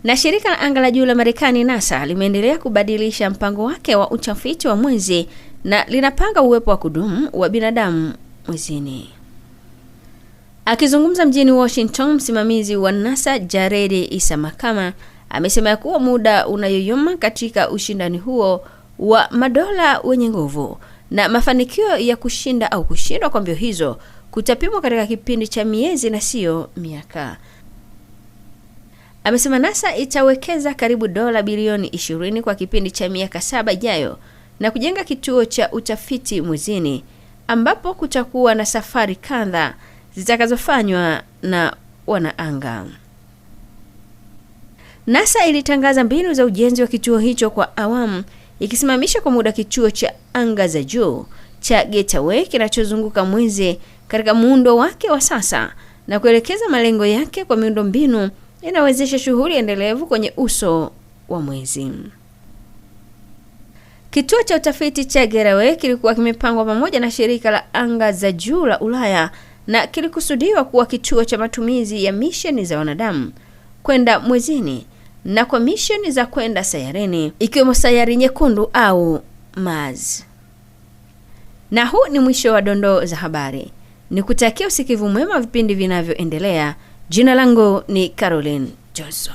Na shirika la anga la juu la Marekani NASA limeendelea kubadilisha mpango wake wa utafiti wa mwezi na linapanga uwepo wa kudumu wa binadamu mwezini. Akizungumza mjini Washington, msimamizi wa NASA Jared Isamakama amesema kuwa muda unayoyoma katika ushindani huo wa madola wenye nguvu na mafanikio ya kushinda au kushindwa kwa mbio hizo kutapimwa katika kipindi cha miezi na sio miaka. Amesema NASA itawekeza karibu dola bilioni 20 kwa kipindi cha miaka 7 ijayo na kujenga kituo cha utafiti mwezini ambapo kutakuwa na safari kadhaa zitakazofanywa na wanaanga. NASA ilitangaza mbinu za ujenzi wa kituo hicho kwa awamu, ikisimamisha kwa muda kituo cha anga za juu cha Gateway kinachozunguka mwezi katika muundo wake wa sasa na kuelekeza malengo yake kwa miundombinu inawezesha shughuli endelevu kwenye uso wa mwezi. Kituo cha utafiti cha Gateway kilikuwa kimepangwa pamoja na shirika la anga za juu la Ulaya na kilikusudiwa kuwa kituo cha matumizi ya misheni za wanadamu kwenda mwezini na kwa misheni za kwenda sayareni, ikiwemo sayari nyekundu au Mars. Na huu ni mwisho wa dondoo za habari. Nikutakia usikivu mwema vipindi vinavyoendelea. Jina langu ni Caroline Johnson.